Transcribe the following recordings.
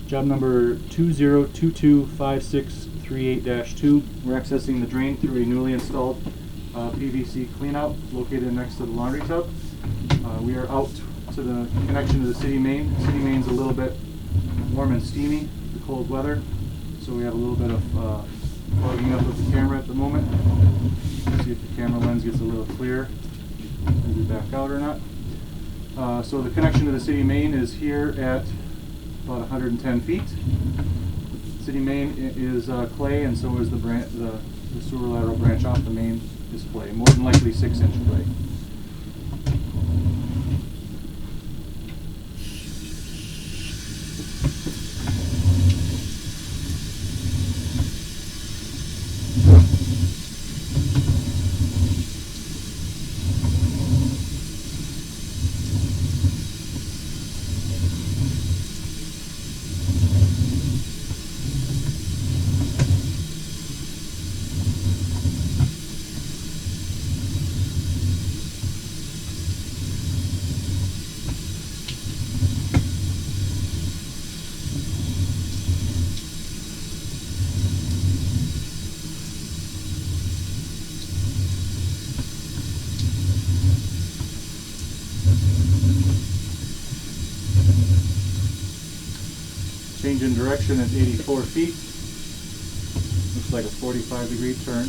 Job number 20225638-2. We're accessing the drain through a newly installed PVC cleanout located next to the laundry tub. We are out to the connection to the city main. The city main's a little bit warm and steamy, the cold weather, so we have a little bit of fogging up of the camera at the moment. See if the camera lens gets a little clear, maybe back out or not. So the connection to the city main is here at about 110 feet. City main is clay, and so is the sewer lateral branch off the main is clay, more than likely 6-inch clay. Change in direction at 84 feet. Looks like a 45-degree turn.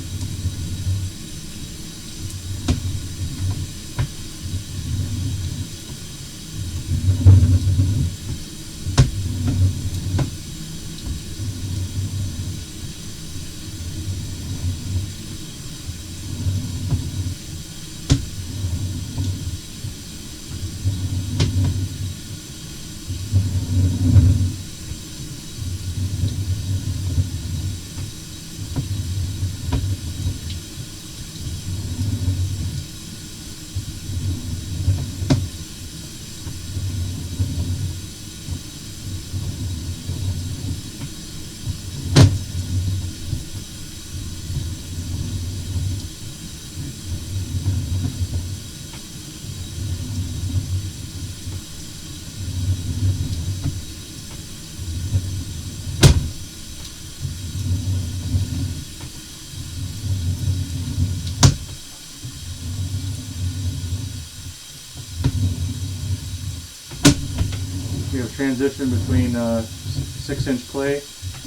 We have transition between 6-inch clay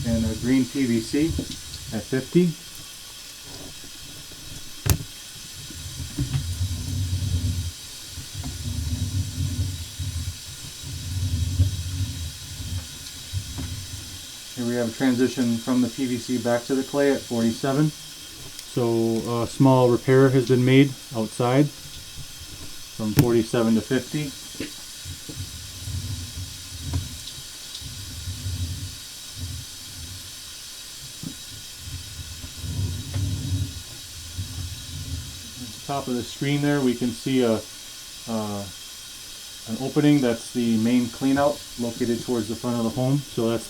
and green PVC at 50. Here we have a transition from the PVC back to the clay at 47. So a small repair has been made outside from 47 to 50. Top of the screen there we can see an opening. That's the main cleanout located towards the front of the home. So that's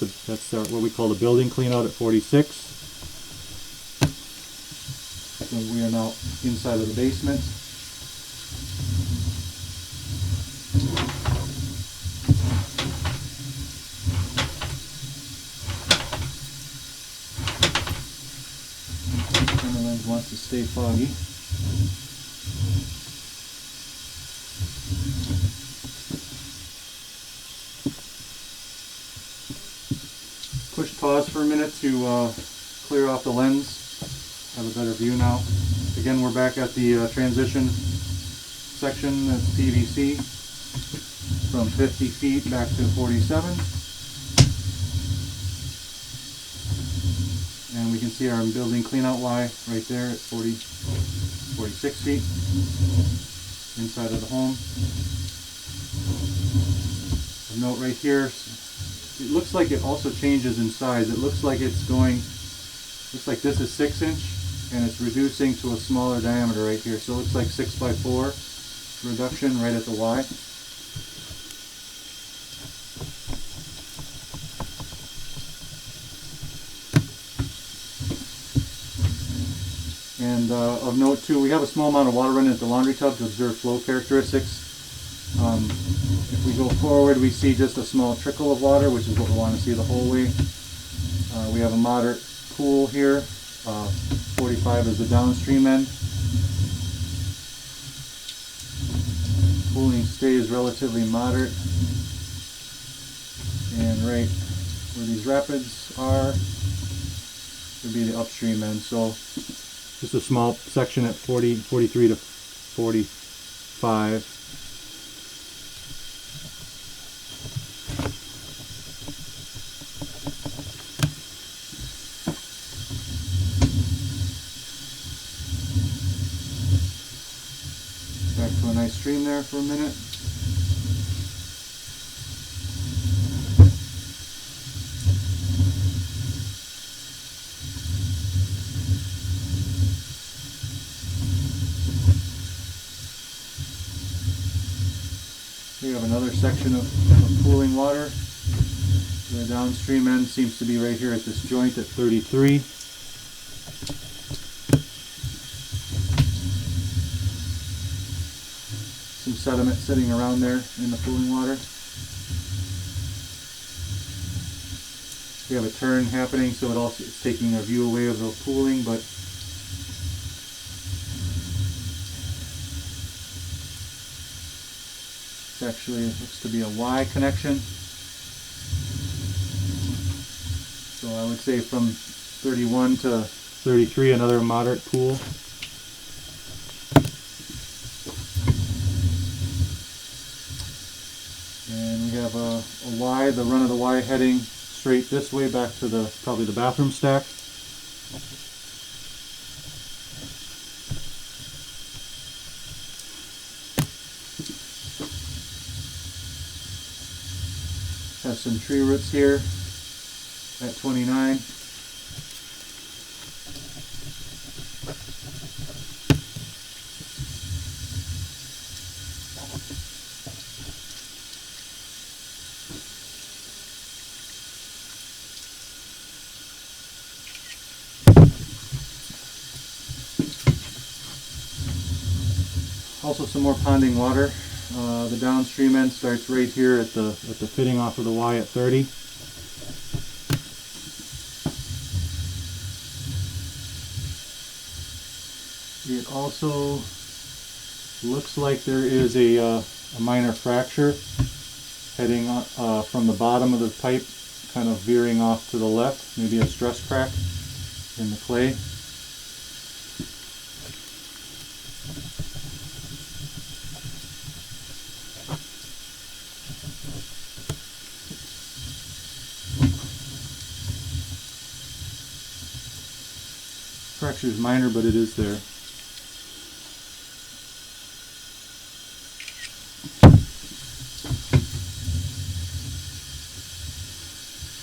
what we call the building cleanout at 46. So we are now inside of the basement. Camera lens wants to stay foggy. Push pause for a minute to clear off the lens. Have a better view now. Again, we're back at the transition section. That's PVC from 50 feet back to 47. And we can see our building cleanout Y right there at 46 feet inside of the home. A note right here. It looks like it also changes in size. It looks like it's going, looks like this is 6-inch and it's reducing to a smaller diameter right here. So it looks like 6x4 reduction right at the Y. And of note too, we have a small amount of water running at the laundry tub to observe flow characteristics. If we go forward, we see just a small trickle of water, which is what we want to see the whole way. We have a moderate pool here. 45 is the downstream end. Pooling stays relatively moderate. And right where these rapids are would be the upstream end. So just a small section at 43 to 45. Back to a nice stream there for a minute. We have another section of pooling water. The downstream end seems to be right here at this joint at 33. Some sediment sitting around there in the pooling water. We have a turn happening, so it's taking a view away of the pooling, but actually it looks to be a Y connection. So I would say from 31 to 33, another moderate pool. And we have a Y, the run of the Y heading straight this way back to probably the bathroom stack. Have some tree roots here at 29. Also some more ponding water. The downstream end starts right here at the fitting off of the Y at 30. It also looks like there is a minor fracture heading from the bottom of the pipe, kind of veering off to the left, maybe a stress crack in the clay. Fracture is minor, but it is there.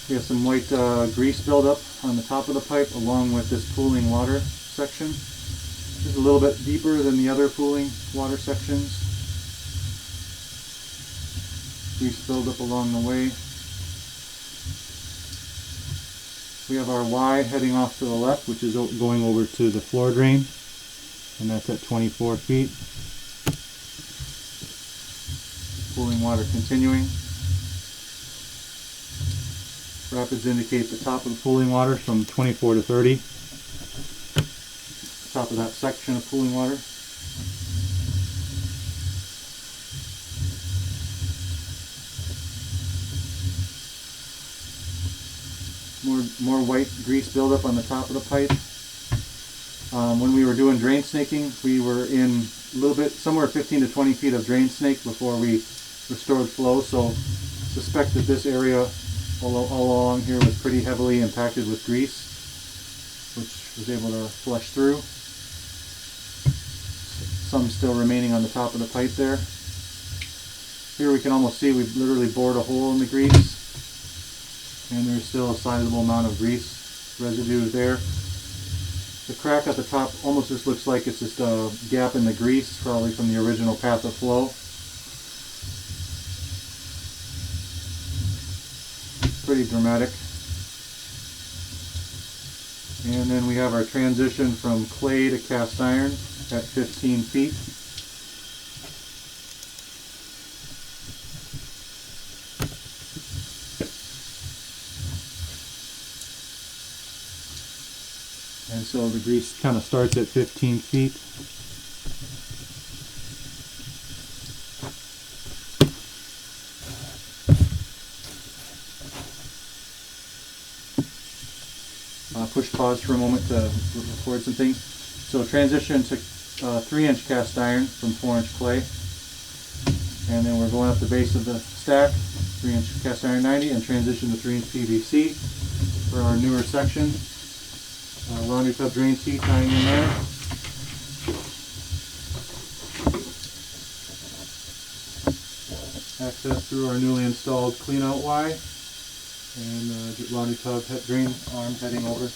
We have some white grease buildup on the top of the pipe along with this pooling water section. This is a little bit deeper than the other pooling water sections. Grease buildup along the way. We have our Y heading off to the left, which is going over to the floor drain, and that's at 24 feet. Pooling water continuing. Rapids indicate the top of the pooling water from 24 to 30. Top of that section of pooling water. More white grease buildup on the top of the pipe. When we were doing drain snaking, we were in a little bit, somewhere 15 to 20 feet of drain snake before we restored flow, so suspect that this area all along here was pretty heavily impacted with grease, which was able to flush through. Some still remaining on the top of the pipe there. Here we can almost see we've literally bored a hole in the grease, and there's still a sizable amount of grease residue there. The crack at the top almost just looks like it's just a gap in the grease, probably from the original path of flow. Pretty dramatic. And then we have our transition from clay to cast iron at 15 feet. And so the grease kind of starts at 15 feet. Push pause for a moment to record some things. So transition to 3-inch cast iron from 4-inch clay. And then we're going up the base of the stack, 3-inch cast iron 90, and transition to 3-inch PVC for our newer section. Laundry tub drain tee tying in there. Access through our newly installed clean out Y. And laundry tub drain arm heading over.